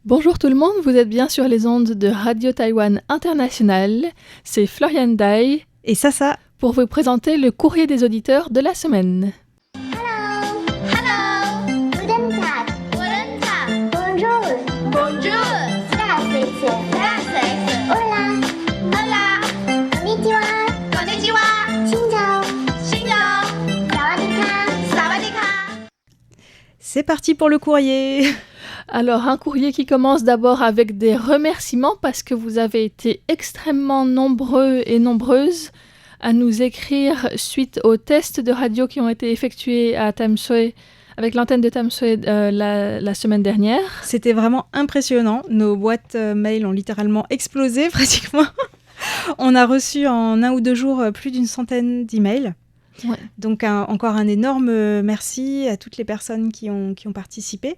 Bonjour tout le monde, vous êtes bien sur les ondes de Radio Taïwan International. C'est Florian Dai et Sasa pour vous présenter le courrier des auditeurs de la semaine. Hello, hello, guten Tag, bonjour, bonjour, hola, hola, konnichiwa, xin chào, sawadika. C'est parti pour le courrier. Alors, un courrier qui commence d'abord avec des remerciements parce que vous avez été extrêmement nombreux et nombreuses à nous écrire suite aux tests de radio qui ont été effectués à Tamsui, avec l'antenne de Tamsui la semaine dernière. C'était vraiment impressionnant. Nos boîtes mail ont littéralement explosé pratiquement. On a reçu en 1 ou 2 jours plus d'une centaine d'emails. Ouais. Donc encore un énorme merci à toutes les personnes qui ont participé.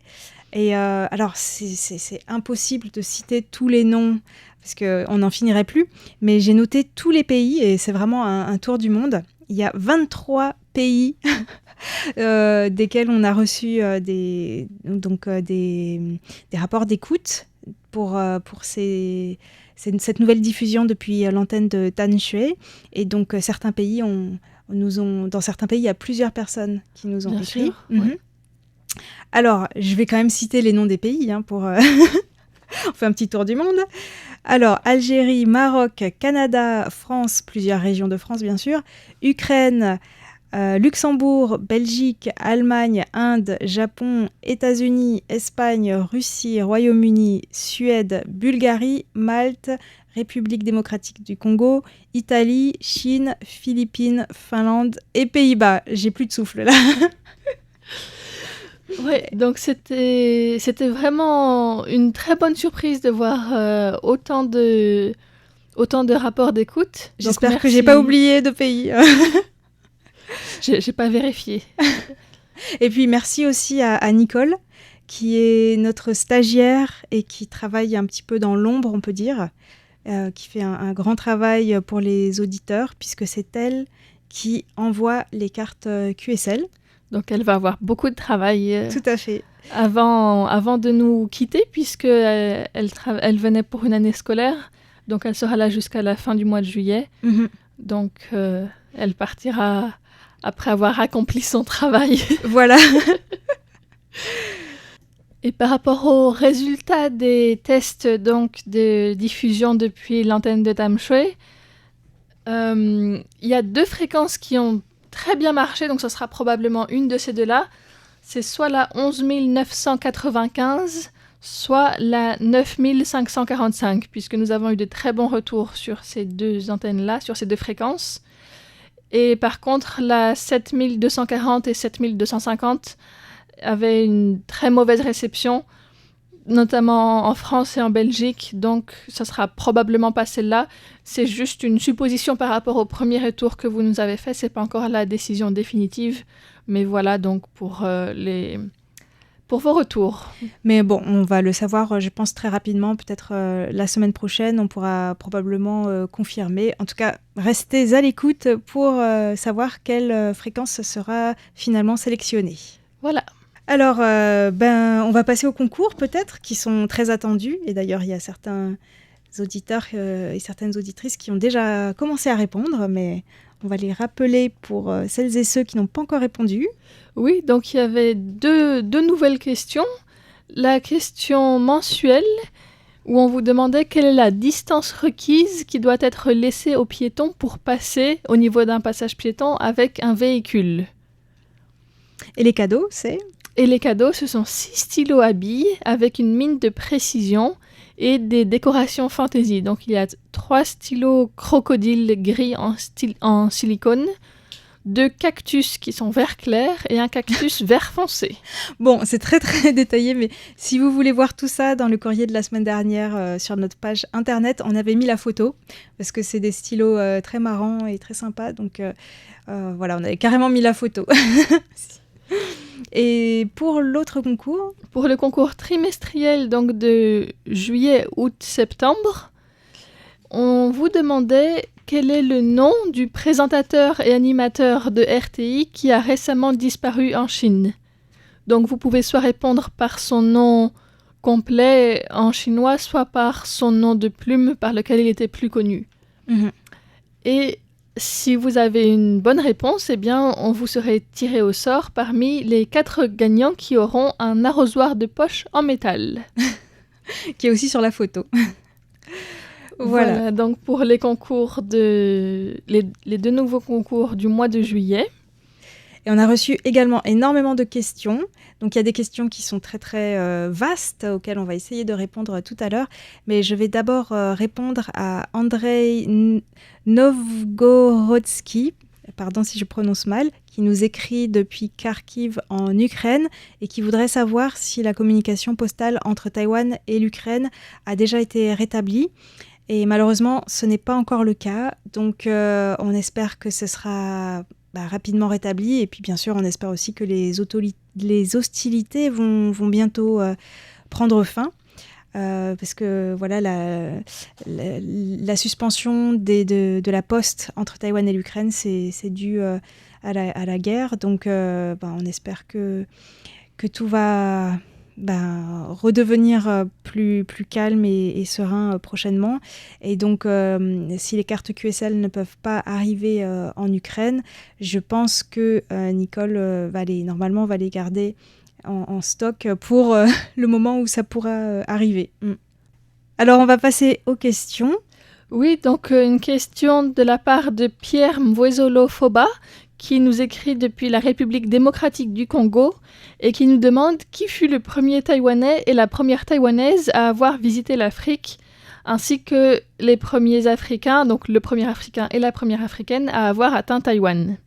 Et alors, c'est impossible de citer tous les noms, parce qu'on n'en finirait plus, mais j'ai noté tous les pays, et c'est vraiment un tour du monde. Il y a 23 pays desquels on a reçu des rapports d'écoute pour cette nouvelle diffusion depuis l'antenne de Tanshui. Et donc, certains pays dans certains pays, il y a plusieurs personnes qui nous ont Bien écrit. sûr, ouais. Alors, je vais quand même citer les noms des pays pour... On fait un petit tour du monde. Alors, Algérie, Maroc, Canada, France, plusieurs régions de France, bien sûr, Ukraine, Luxembourg, Belgique, Allemagne, Inde, Japon, États-Unis, Espagne, Russie, Royaume-Uni, Suède, Bulgarie, Malte, République démocratique du Congo, Italie, Chine, Philippines, Finlande et Pays-Bas. J'ai plus de souffle là. Ouais, donc c'était vraiment une très bonne surprise de voir autant de rapports d'écoute. J'espère que j'ai pas oublié de pays. J'ai pas vérifié. Et puis merci aussi à Nicole, qui est notre stagiaire et qui travaille un petit peu dans l'ombre, on peut dire, qui fait un grand travail pour les auditeurs, puisque c'est elle qui envoie les cartes QSL. Donc elle va avoir beaucoup de travail Tout à fait. avant de nous quitter, puisque elle venait pour une année scolaire, donc elle sera là jusqu'à la fin du mois de juillet. Mm-hmm. Donc elle partira après avoir accompli son travail. Voilà. Et par rapport aux résultats des tests donc, de diffusion depuis l'antenne de Tamshui, il y a 2 fréquences qui ont très bien marché, donc ce sera probablement une de ces 2-là. C'est soit la 11 995, soit la 9 545, puisque nous avons eu de très bons retours sur ces 2 antennes-là, sur ces 2 fréquences. Et par contre, la 7240 et 7250 avaient une très mauvaise réception, notamment en France et en Belgique, donc ça sera probablement pas celle-là. C'est juste une supposition par rapport au premier retour que vous nous avez fait, c'est pas encore la décision définitive, mais voilà donc pour vos retours. Mais bon, on va le savoir, je pense, très rapidement, peut-être la semaine prochaine, on pourra probablement confirmer. En tout cas, restez à l'écoute pour savoir quelle fréquence sera finalement sélectionnée. Voilà. Alors, on va passer aux concours peut-être, qui sont très attendus. Et d'ailleurs, il y a certains auditeurs et certaines auditrices qui ont déjà commencé à répondre, mais on va les rappeler pour celles et ceux qui n'ont pas encore répondu. Oui, donc il y avait deux nouvelles questions. La question mensuelle, où on vous demandait quelle est la distance requise qui doit être laissée aux piétons pour passer au niveau d'un passage piéton avec un véhicule. Et les cadeaux, c'est ? Et les cadeaux, ce sont 6 stylos à billes avec une mine de précision et des décorations fantaisie. Donc il y a 3 stylos crocodiles gris en silicone, 2 cactus qui sont vert clair et un cactus vert foncé. Bon, c'est très très détaillé, mais si vous voulez voir tout ça dans le courrier de la semaine dernière sur notre page internet, on avait mis la photo, parce que c'est des stylos très marrants et très sympas, donc voilà, on avait carrément mis la photo. Et pour l'autre concours ? Pour le concours trimestriel donc de juillet, août, septembre, on vous demandait quel est le nom du présentateur et animateur de RTI qui a récemment disparu en Chine. Donc vous pouvez soit répondre par son nom complet en chinois, soit par son nom de plume par lequel il était plus connu. Mhm. Et si vous avez une bonne réponse, eh bien, on vous serait tiré au sort parmi les 4 gagnants qui auront un arrosoir de poche en métal. Qui est aussi sur la photo. Voilà. Donc pour les concours les 2 nouveaux concours du mois de juillet. Et on a reçu également énormément de questions. Donc il y a des questions qui sont très très vastes auxquelles on va essayer de répondre tout à l'heure. Mais je vais d'abord répondre à Andrei Novgorodsky, pardon si je prononce mal, qui nous écrit depuis Kharkiv en Ukraine et qui voudrait savoir si la communication postale entre Taïwan et l'Ukraine a déjà été rétablie. Et malheureusement, ce n'est pas encore le cas. Donc on espère que ce sera rapidement rétabli. Et puis bien sûr, on espère aussi que les hostilités vont bientôt prendre fin. Parce que voilà, la suspension de la poste entre Taïwan et l'Ukraine, c'est dû à la guerre. Donc on espère que tout va redevenir plus calme et serein prochainement. Et donc, si les cartes QSL ne peuvent pas arriver en Ukraine, je pense que Nicole va les garder en stock pour le moment où ça pourra arriver. Alors, on va passer aux questions. Oui, donc une question de la part de Pierre Mvwezolo-Foba, qui nous écrit depuis la République démocratique du Congo et qui nous demande qui fut le premier Taïwanais et la première Taïwanaise à avoir visité l'Afrique, ainsi que les premiers Africains, donc le premier Africain et la première Africaine à avoir atteint Taïwan.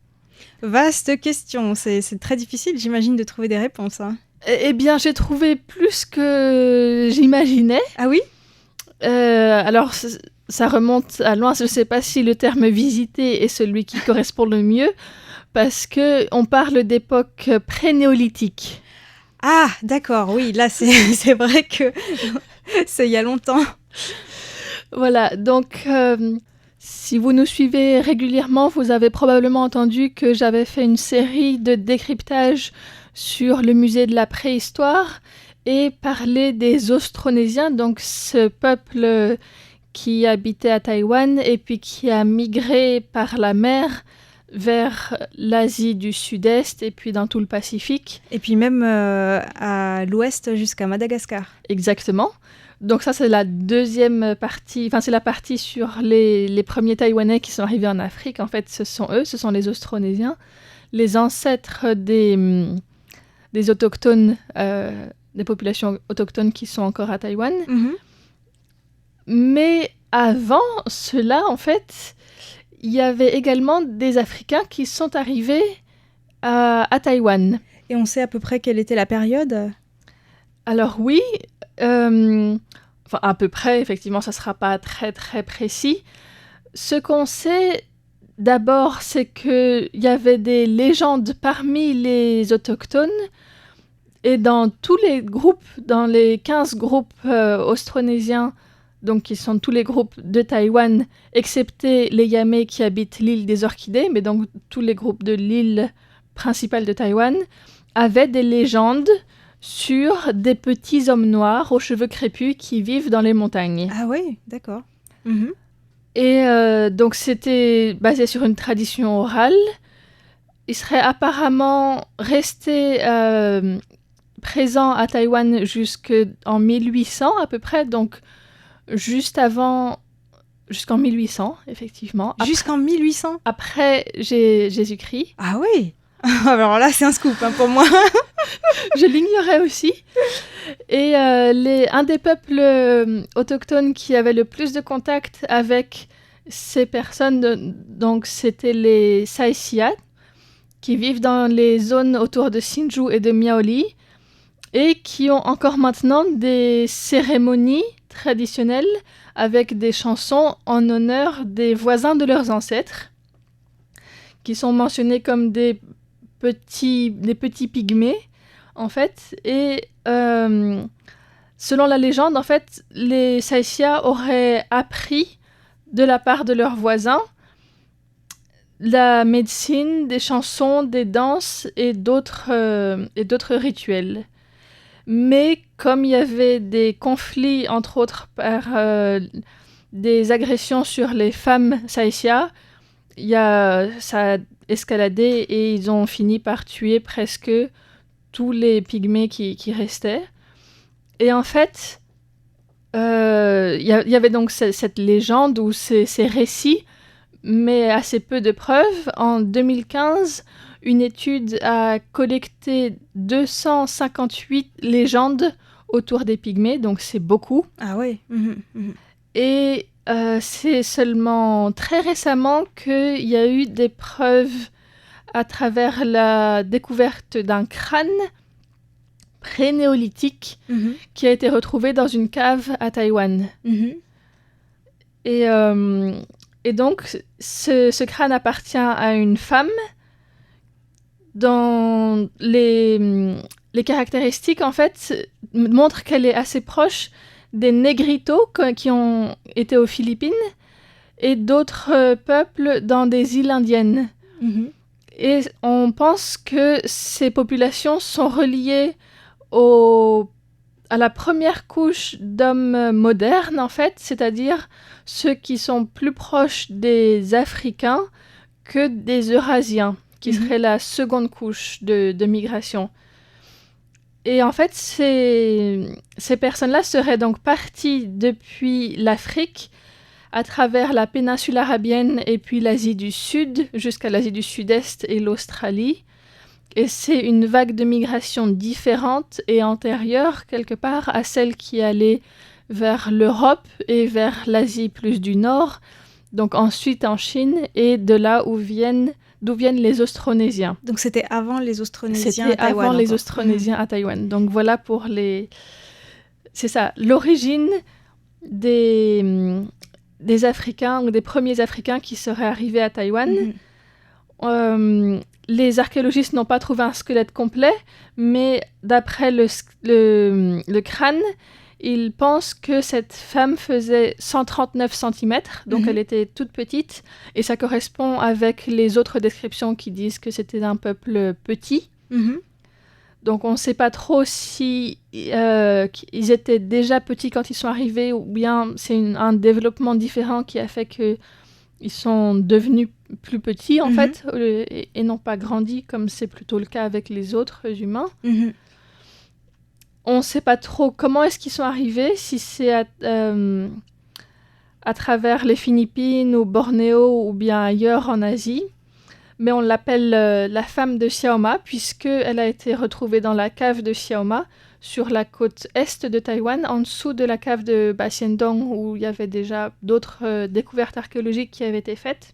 Vaste question, c'est très difficile, j'imagine, de trouver des réponses. Hein. Eh bien, j'ai trouvé plus que j'imaginais. Ah oui ? Alors, ça remonte à loin, je ne sais pas si le terme « visiter » est celui qui correspond le mieux, parce qu'on parle d'époque pré-néolithique. Ah, d'accord, oui, là, c'est vrai que c'est il y a longtemps. Voilà, donc, si vous nous suivez régulièrement, vous avez probablement entendu que j'avais fait une série de décryptages sur le musée de la préhistoire et parler des Austronésiens, donc ce peuple qui habitait à Taïwan et puis qui a migré par la mer vers l'Asie du Sud-Est et puis dans tout le Pacifique. Et puis même à l'ouest jusqu'à Madagascar. Exactement. Donc ça, c'est la deuxième partie, enfin c'est la partie sur les premiers Taïwanais qui sont arrivés en Afrique. En fait, ce sont eux, ce sont les Austronésiens, les ancêtres des autochtones, des populations autochtones qui sont encore à Taïwan. Mm-hmm. Mais avant cela, en fait, il y avait également des Africains qui sont arrivés à Taïwan. Et on sait à peu près quelle était la période ? Alors oui, enfin à peu près, effectivement, ça ne sera pas très très précis. Ce qu'on sait d'abord, c'est qu'il y avait des légendes parmi les autochtones et dans tous les groupes, dans les 15 groupes austronésiens, donc qui sont tous les groupes de Taïwan, excepté les Yamés qui habitent l'île des Orchidées, mais donc tous les groupes de l'île principale de Taïwan, avaient des légendes sur des petits hommes noirs aux cheveux crépus qui vivent dans les montagnes. Ah oui, d'accord. Mm-hmm. Et donc c'était basé sur une tradition orale. Ils seraient apparemment restés présents à Taïwan jusqu'en 1800 à peu près, donc jusqu'en 1800, effectivement. Jusqu'en 1800 ? Après Jésus-Christ. Ah oui. Alors là, c'est un scoop pour moi. Je l'ignorais aussi. Et un des peuples autochtones qui avait le plus de contact avec ces personnes, donc c'était les Saïsiat, qui vivent dans les zones autour de Hsinchu et de Miaoli, et qui ont encore maintenant des cérémonies traditionnelles avec des chansons en honneur des voisins de leurs ancêtres, qui sont mentionnés comme des petits pygmées, en fait. Et selon la légende, en fait, les Saïsiat auraient appris de la part de leurs voisins la médecine, des chansons, des danses et d'autres rituels. Mais comme il y avait des conflits, entre autres par des agressions sur les femmes Saïsia, ça a escaladé et ils ont fini par tuer presque tous les pygmées qui restaient. Et en fait, il y avait donc cette légende ou ces récits, mais assez peu de preuves. En 2015, une étude a collecté 258 légendes autour des pygmées, donc c'est beaucoup. Ah ouais. Et c'est seulement très récemment qu'il y a eu des preuves à travers la découverte d'un crâne pré-néolithique qui a été retrouvé dans une cave à Taïwan. Et donc, ce crâne appartient à une femme dont les caractéristiques, en fait, montrent qu'elle est assez proche des Négritos qui ont été aux Philippines et d'autres peuples dans des îles indiennes. Et on pense que ces populations sont reliées à la première couche d'hommes modernes, en fait, c'est-à-dire ceux qui sont plus proches des Africains que des Eurasiens, qui seraient la seconde couche de migration. Et en fait, ces personnes-là seraient donc parties depuis l'Afrique à travers la péninsule arabienne et puis l'Asie du Sud jusqu'à l'Asie du Sud-Est et l'Australie. Et c'est une vague de migration différente et antérieure quelque part à celle qui allait vers l'Europe et vers l'Asie plus du Nord, donc ensuite en Chine et de là d'où viennent les Austronésiens. Donc c'était avant les Austronésiens à Taïwan. C'était avant les Austronésiens à Taïwan. Donc voilà pour c'est ça, l'origine des Africains ou des premiers Africains qui seraient arrivés à Taïwan. Les archéologistes n'ont pas trouvé un squelette complet, mais d'après le crâne, ils pensent que cette femme faisait 139 cm, donc elle était toute petite, et ça correspond avec les autres descriptions qui disent que c'était d'un peuple petit. Donc on ne sait pas trop si ils étaient déjà petits quand ils sont arrivés, ou bien c'est un développement différent qui a fait qu'ils sont devenus plus petits, en fait, et non pas grandis, comme c'est plutôt le cas avec les autres humains. On ne sait pas trop comment est-ce qu'ils sont arrivés, si c'est à travers les Philippines ou Bornéo ou bien ailleurs en Asie. Mais on l'appelle la femme de Xiaoma, puisqu'elle a été retrouvée dans la cave de Xiaoma, sur la côte est de Taïwan, en dessous de la cave de Basiendong, où il y avait déjà d'autres découvertes archéologiques qui avaient été faites.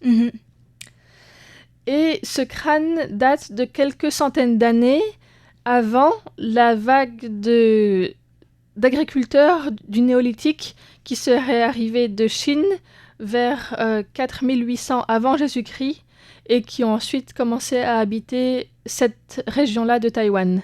Et ce crâne date de quelques centaines d'années avant la vague d'agriculteurs du néolithique qui serait arrivée de Chine vers 4800 avant Jésus-Christ et qui ont ensuite commencé à habiter cette région-là de Taïwan.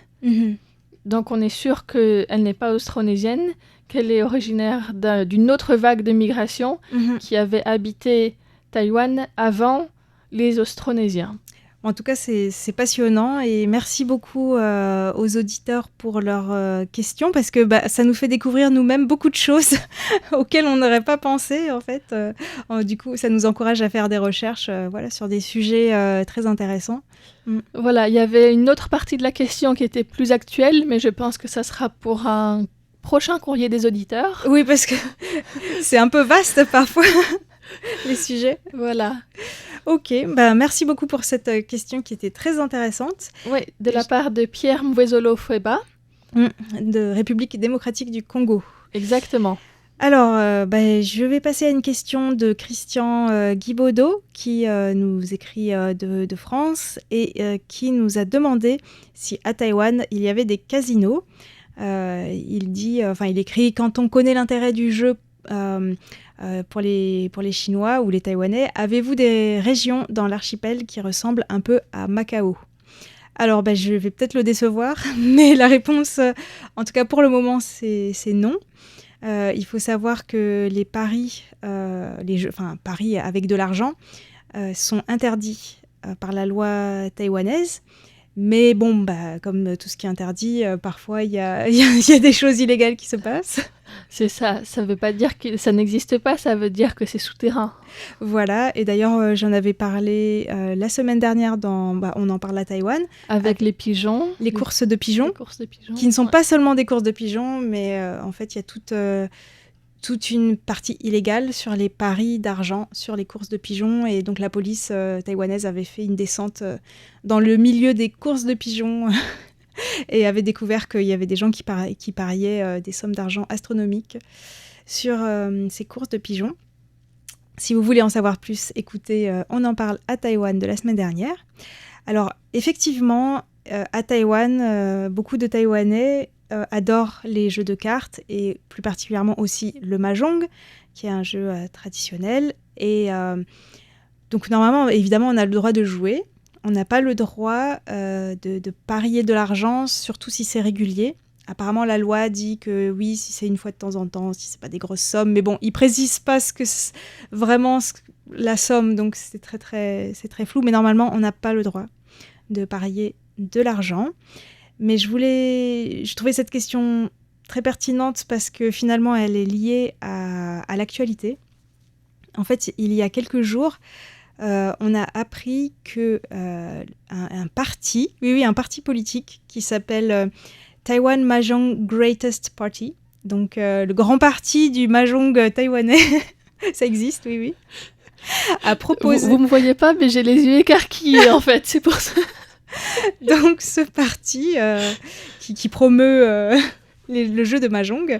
Donc on est sûr qu'elle n'est pas austronésienne, qu'elle est originaire d'une autre vague de migration qui avait habité Taïwan avant les Austronésiens. En tout cas, c'est passionnant et merci beaucoup aux auditeurs pour leurs questions parce que ça nous fait découvrir nous-mêmes beaucoup de choses auxquelles on n'aurait pas pensé en fait. Du coup, ça nous encourage à faire des recherches sur des sujets très intéressants. Voilà, il y avait une autre partie de la question qui était plus actuelle, mais je pense que ça sera pour un prochain courrier des auditeurs. Oui, parce que c'est un peu vaste parfois, les sujets. Voilà. Ok, merci beaucoup pour cette question qui était très intéressante. Oui, de la part de Pierre Mwezolo Fweba. De République démocratique du Congo. Exactement. Alors, je vais passer à une question de Christian Guibaudot qui nous écrit de France et qui nous a demandé si à Taïwan il y avait des casinos. Il écrit « Quand on connaît l'intérêt du jeu pour les Chinois ou les Taïwanais, avez-vous des régions dans l'archipel qui ressemblent un peu à Macao ?» Alors, je vais peut-être le décevoir, mais la réponse, en tout cas pour le moment, c'est non. Il faut savoir que les paris, paris avec de l'argent, sont interdits par la loi taïwanaise. Mais bon, comme tout ce qui est interdit, parfois il y a des choses illégales qui se passent. C'est ça. Ça veut pas dire que ça n'existe pas, ça veut dire que c'est souterrain. Voilà, et d'ailleurs j'en avais parlé la semaine dernière on en parle à Taïwan, Avec les pigeons. les courses de pigeons, Les courses de pigeons. qui ne sont Ouais. pas seulement des courses de pigeons, mais en fait il y a toute une partie illégale sur les paris d'argent, sur les courses de pigeons, et donc la police taïwanaise avait fait une descente dans le milieu des courses de pigeons et avait découvert qu'il y avait des gens qui pariaient des sommes d'argent astronomiques sur ces courses de pigeons. Si vous voulez en savoir plus, écoutez, on en parle à Taïwan de la semaine dernière. Alors, effectivement, à Taïwan, beaucoup de Taïwanais adorent les jeux de cartes et plus particulièrement aussi le mahjong, qui est un jeu traditionnel. Et donc, normalement, évidemment, on a le droit de jouer. On n'a pas le droit de parier de l'argent, surtout si c'est régulier. Apparemment, la loi dit que oui, si c'est une fois de temps en temps, si c'est pas des grosses sommes, mais bon, ils précisent pas la somme, donc c'est très flou. Mais normalement, on n'a pas le droit de parier de l'argent. Mais je trouvais cette question très pertinente parce que finalement, elle est liée à l'actualité. En fait, il y a quelques jours, on a appris que un parti politique qui s'appelle Taiwan Mahjong Greatest Party, donc le grand parti du mahjong taïwanais, ça existe, oui, a proposé... Vous me voyez pas, mais j'ai les yeux écarquillés en fait, c'est pour ça. Donc ce parti qui promeut le jeu de mahjong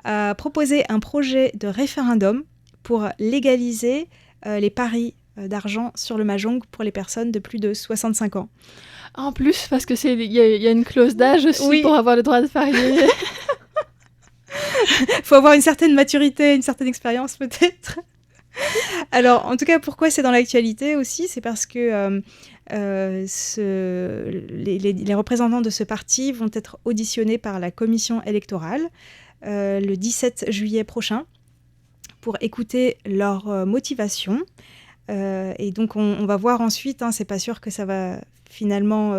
a proposé un projet de référendum pour légaliser les paris d'argent sur le mahjong pour les personnes de plus de 65 ans. En plus, parce que il y a une clause d'âge aussi Oui. pour avoir le droit de parier. Il faut avoir une certaine maturité, une certaine expérience peut-être. Alors, en tout cas, pourquoi c'est dans l'actualité aussi ? C'est parce que les représentants de ce parti vont être auditionnés par la commission électorale le 17 juillet prochain pour écouter leur motivation. Et donc, on va voir ensuite, c'est pas sûr que ça va finalement...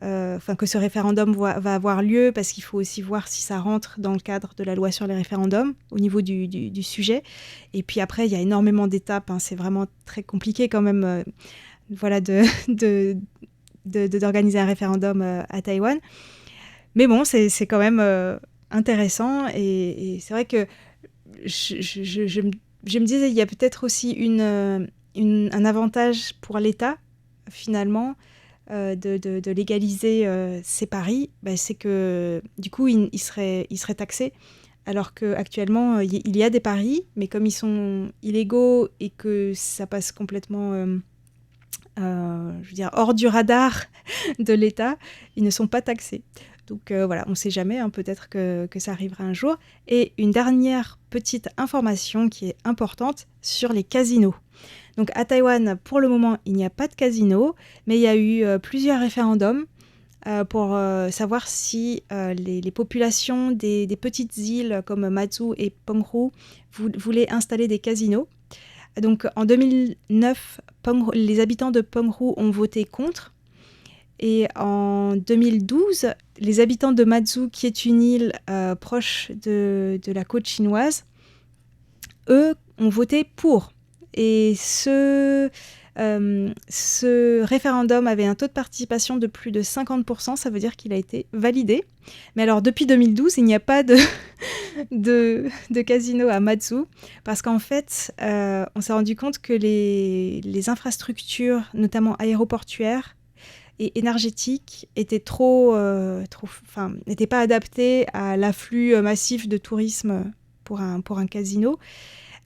que ce référendum va avoir lieu, parce qu'il faut aussi voir si ça rentre dans le cadre de la loi sur les référendums, au niveau du sujet. Et puis après, il y a énormément d'étapes, c'est vraiment très compliqué quand même d'organiser un référendum à Taïwan. Mais bon, c'est quand même intéressant, et c'est vrai que je me disais, il y a peut-être aussi un avantage pour l'État, finalement, de légaliser ces paris, c'est que du coup il serait taxé, alors qu'actuellement il y a des paris, mais comme ils sont illégaux et que ça passe complètement hors du radar de l'État, ils ne sont pas taxés. Donc voilà, on ne sait jamais, peut-être que ça arrivera un jour. Et une dernière petite information qui est importante sur les casinos. Donc à Taïwan, pour le moment, il n'y a pas de casino, mais il y a eu plusieurs référendums pour savoir si les populations des petites îles comme Matsu et Penghu voulaient installer des casinos. Donc en 2009, les habitants de Penghu ont voté contre. Et en 2012, les habitants de Matsu, qui est une île proche de la côte chinoise, eux ont voté pour. Et ce référendum avait un taux de participation de plus de 50%, ça veut dire qu'il a été validé. Mais alors, depuis 2012, il n'y a pas de casino à Matsu, parce qu'en fait, on s'est rendu compte que les infrastructures, notamment aéroportuaires et énergétiques, étaient n'étaient pas adaptées à l'afflux massif de tourisme pour un casino.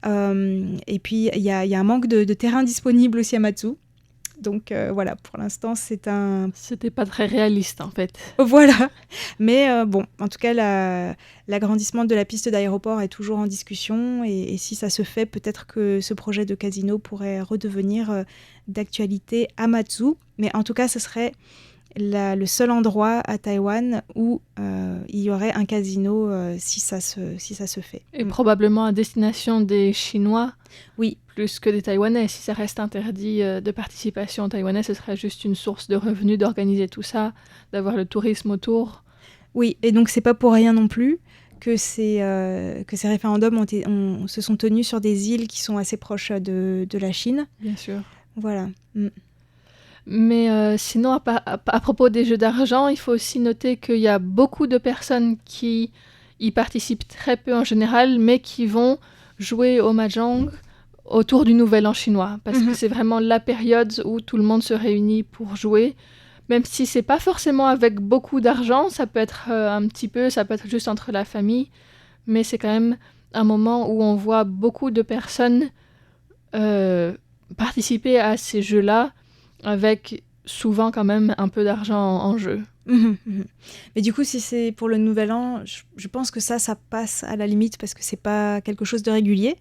Et puis, il y a un manque de terrain disponible aussi à Matsu. Donc voilà, pour l'instant, C'était pas très réaliste, en fait. Voilà. Mais bon, en tout cas, l'agrandissement de la piste d'aéroport est toujours en discussion. Et si ça se fait, peut-être que ce projet de casino pourrait redevenir d'actualité à Matsu. Mais en tout cas, ce serait le seul endroit à Taïwan où il y aurait un casino si ça se fait. Et probablement à destination des Chinois. Oui. Plus que des Taïwanais. Si ça reste interdit de participation aux Taïwanais, ce serait juste une source de revenus d'organiser tout ça, d'avoir le tourisme autour. Oui, et donc c'est pas pour rien non plus que ces référendums se sont tenus sur des îles qui sont assez proches de la Chine. Bien sûr. Voilà. Mais sinon, à propos des jeux d'argent, il faut aussi noter qu'il y a beaucoup de personnes qui y participent très peu en général, mais qui vont jouer au mahjong autour du Nouvel An chinois, parce que c'est vraiment la période où tout le monde se réunit pour jouer, même si c'est pas forcément avec beaucoup d'argent, ça peut être un petit peu, ça peut être juste entre la famille, mais c'est quand même un moment où on voit beaucoup de personnes participer à ces jeux-là, avec souvent quand même un peu d'argent en jeu. Mais du coup, si c'est pour le Nouvel An, je pense que ça passe à la limite parce que c'est pas quelque chose de régulier.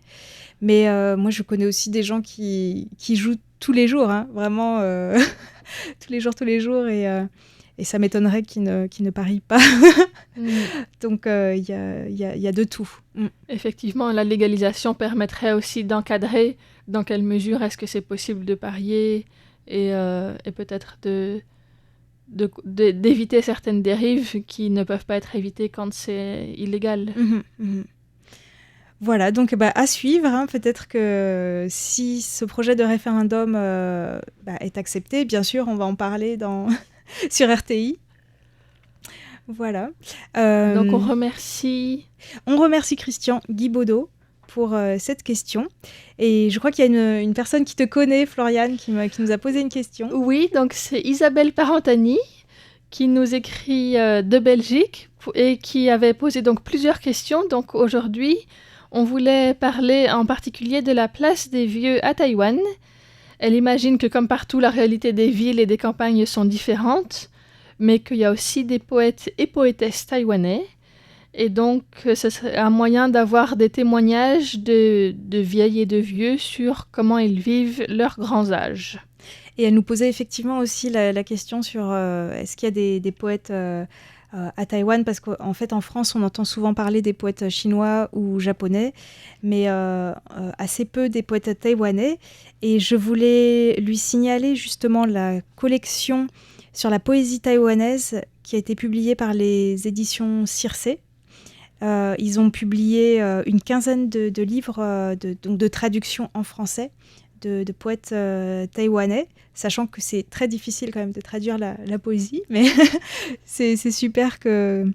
Mais moi, je connais aussi des gens qui jouent tous les jours, hein, vraiment tous les jours, et ça m'étonnerait qu'ils ne parient pas. Donc, il y a de tout. Effectivement, la légalisation permettrait aussi d'encadrer dans quelle mesure est-ce que c'est possible de parier et peut-être d'éviter certaines dérives qui ne peuvent pas être évitées quand c'est illégal. Voilà, donc à suivre. Hein, peut-être que si ce projet de référendum est accepté, bien sûr, on va en parler sur RTI. Voilà. Donc on remercie Christian Guibaudot pour cette question. Et je crois qu'il y a une personne qui te connaît, Floriane, qui nous a posé une question. Oui, donc c'est Isabelle Parentani qui nous écrit de Belgique et qui avait posé donc plusieurs questions. Donc aujourd'hui, on voulait parler en particulier de la place des vieux à Taïwan. Elle imagine que comme partout, la réalité des villes et des campagnes sont différentes, mais qu'il y a aussi des poètes et poétesses taïwanais. Et donc, ce serait un moyen d'avoir des témoignages de vieilles et de vieux sur comment ils vivent leurs grands âges. Et elle nous posait effectivement aussi la question sur est-ce qu'il y a des poètes à Taïwan, parce qu'en fait en France on entend souvent parler des poètes chinois ou japonais, mais assez peu des poètes taïwanais. Et je voulais lui signaler justement la collection sur la poésie taïwanaise qui a été publiée par les éditions Circé. Ils ont publié une quinzaine de livres de traduction en français de poètes taïwanais, sachant que c'est très difficile quand même de traduire la poésie, mais c'est super que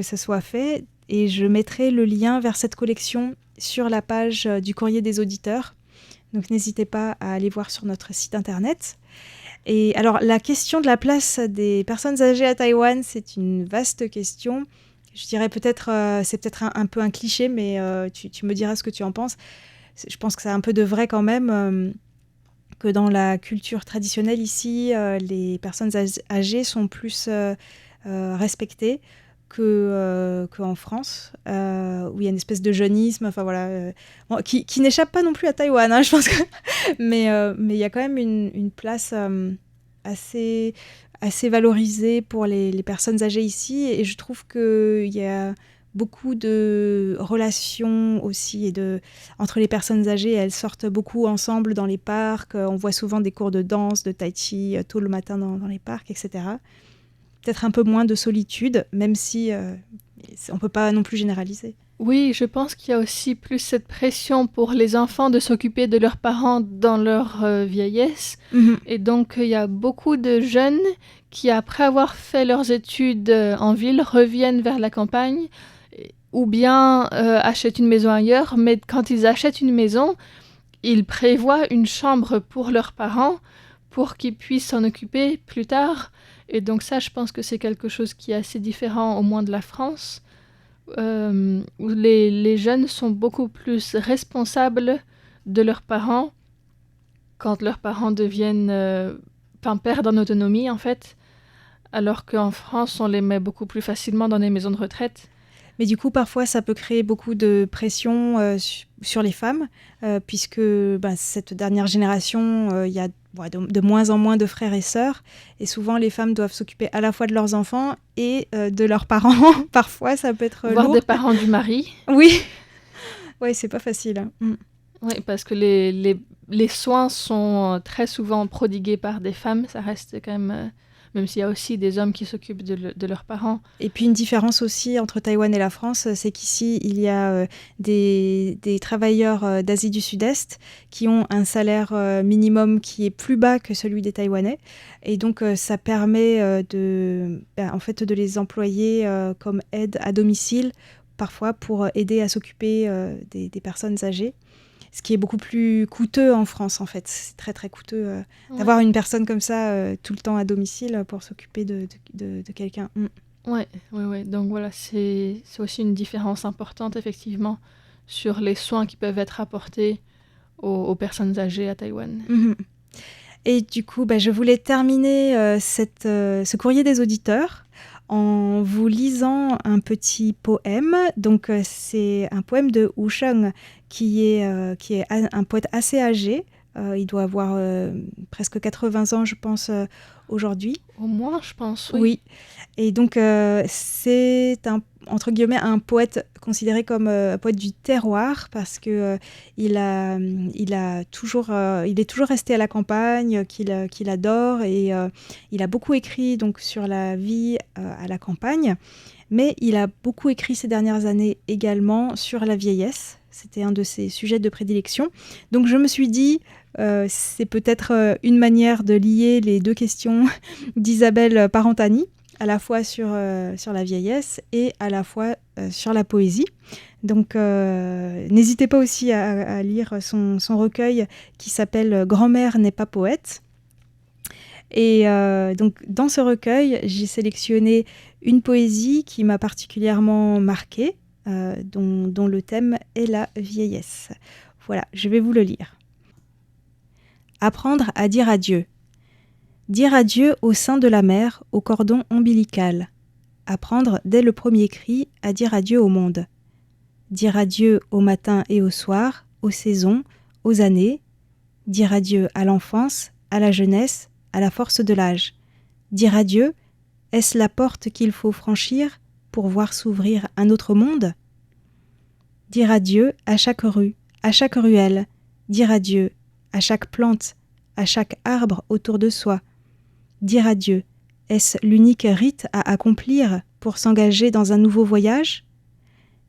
ça soit fait. Et je mettrai le lien vers cette collection sur la page du Courrier des auditeurs. Donc n'hésitez pas à aller voir sur notre site internet. Et alors la question de la place des personnes âgées à Taïwan, c'est une vaste question. Je dirais c'est peut-être un peu un cliché, mais tu me diras ce que tu en penses. Je pense que c'est un peu de vrai quand même, que dans la culture traditionnelle ici, les personnes âgées sont plus respectées qu'en France, où il y a une espèce de jeunisme, enfin voilà, qui n'échappe pas non plus à Taïwan, hein, je pense que... mais il y a quand même une place assez valorisée pour les personnes âgées ici, et je trouve qu'il y a beaucoup de relations aussi entre les personnes âgées. Elles sortent beaucoup ensemble dans les parcs. On voit souvent des cours de danse, de tai chi tôt le matin dans les parcs, etc. Peut-être un peu moins de solitude, même si on ne peut pas non plus généraliser. Oui, je pense qu'il y a aussi plus cette pression pour les enfants de s'occuper de leurs parents dans leur vieillesse. Et donc, il y a beaucoup de jeunes qui, après avoir fait leurs études en ville, reviennent vers la campagne ou bien achètent une maison ailleurs. Mais quand ils achètent une maison, ils prévoient une chambre pour leurs parents pour qu'ils puissent s'en occuper plus tard. Et donc ça, je pense que c'est quelque chose qui est assez différent, au moins de la France, où les jeunes sont beaucoup plus responsables de leurs parents quand leurs parents perdent en autonomie, en fait, alors qu'en France, on les met beaucoup plus facilement dans des maisons de retraite. Mais du coup, parfois, ça peut créer beaucoup de pression sur les femmes, puisque cette dernière génération, il y a de moins en moins de frères et sœurs. Et souvent, les femmes doivent s'occuper à la fois de leurs enfants et de leurs parents. Parfois, ça peut être Voire lourd. des parents du mari. Oui, ouais, c'est pas facile. Hein. Oui, parce que les soins sont très souvent prodigués par des femmes. Ça reste quand même... même s'il y a aussi des hommes qui s'occupent de leurs parents. Et puis une différence aussi entre Taïwan et la France, c'est qu'ici, il y a des travailleurs d'Asie du Sud-Est qui ont un salaire minimum qui est plus bas que celui des Taïwanais. Et donc, ça permet en fait, de les employer comme aide à domicile, parfois pour aider à s'occuper des personnes âgées. Ce qui est beaucoup plus coûteux en France, en fait. C'est très, très coûteux d'avoir une personne comme ça tout le temps à domicile pour s'occuper de quelqu'un. Ouais. Donc voilà, c'est aussi une différence importante, effectivement, sur les soins qui peuvent être apportés aux personnes âgées à Taïwan. Et du coup, je voulais terminer ce courrier des auditeurs en vous lisant un petit poème. Donc, c'est un poème de Wu Sheng, qui est un poète assez âgé. Il doit avoir presque 80 ans, je pense, aujourd'hui. Au moins, je pense, oui. Oui. Et donc, c'est entre guillemets un poète considéré comme un poète du terroir parce que il est toujours resté à la campagne, qu'il adore, et il a beaucoup écrit donc sur la vie à la campagne, mais il a beaucoup écrit ces dernières années également sur la vieillesse. C'était un de ses sujets de prédilection. Donc je me suis dit, c'est peut-être une manière de lier les deux questions d'Isabelle Parentani, à la fois sur la vieillesse et à la fois sur la poésie. Donc n'hésitez pas aussi à lire son recueil qui s'appelle « Grand-mère n'est pas poète ». Et donc dans ce recueil, j'ai sélectionné une poésie qui m'a particulièrement marquée, dont le thème est la vieillesse. Voilà, je vais vous le lire. Apprendre à dire adieu. Dire adieu au sein de la mère, au cordon ombilical. Apprendre dès le premier cri à dire adieu au monde. Dire adieu au matin et au soir, aux saisons, aux années. Dire adieu à l'enfance, à la jeunesse, à la force de l'âge. Dire adieu, est-ce la porte qu'il faut franchir pour voir s'ouvrir un autre monde? Dire adieu à chaque rue, à chaque ruelle. Dire adieu à chaque plante, à chaque arbre autour de soi. Dire adieu, est-ce l'unique rite à accomplir pour s'engager dans un nouveau voyage?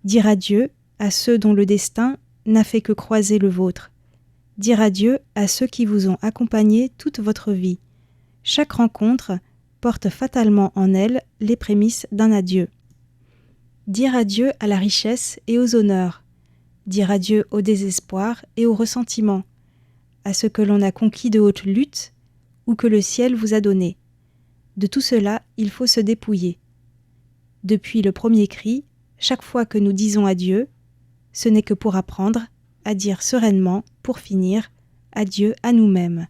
Dire adieu à ceux dont le destin n'a fait que croiser le vôtre. Dire adieu à ceux qui vous ont accompagné toute votre vie. Chaque rencontre porte fatalement en elle les prémices d'un adieu. Dire adieu à la richesse et aux honneurs. Dire adieu au désespoir et au ressentiment, à ce que l'on a conquis de haute lutte ou que le ciel vous a donné. De tout cela, il faut se dépouiller. Depuis le premier cri, chaque fois que nous disons adieu, ce n'est que pour apprendre à dire sereinement, pour finir, adieu à nous-mêmes.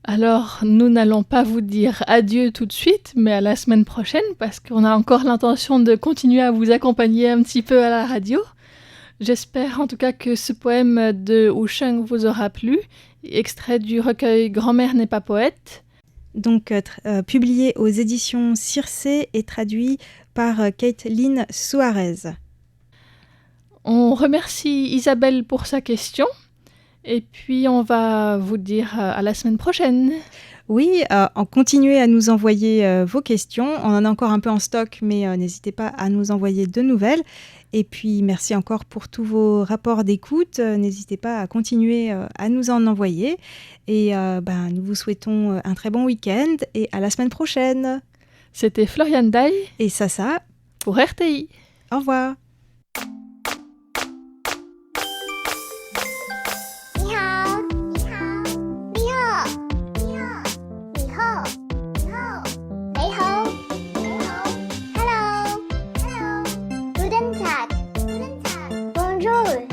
Alors, nous n'allons pas vous dire adieu tout de suite, mais à la semaine prochaine, parce qu'on a encore l'intention de continuer à vous accompagner un petit peu à la radio. J'espère en tout cas que ce poème de Wu Sheng vous aura plu, extrait du recueil « Grand-mère n'est pas poète ». Donc publié aux éditions Circé et traduit par Caitlin Suarez. On remercie Isabelle pour sa question, et puis on va vous dire à la semaine prochaine. Oui, continuez à nous envoyer vos questions. On en a encore un peu en stock, mais n'hésitez pas à nous envoyer de nouvelles. Et puis, merci encore pour tous vos rapports d'écoute. N'hésitez pas à continuer à nous en envoyer. Et nous vous souhaitons un très bon week-end et à la semaine prochaine. C'était Floriane Day et Sasa pour RTI. Au revoir. 你好，你好，你好，你好，你好，你好，你好，你好，Hello，Hello，Guten Tag，Guten Tag，Bonjour。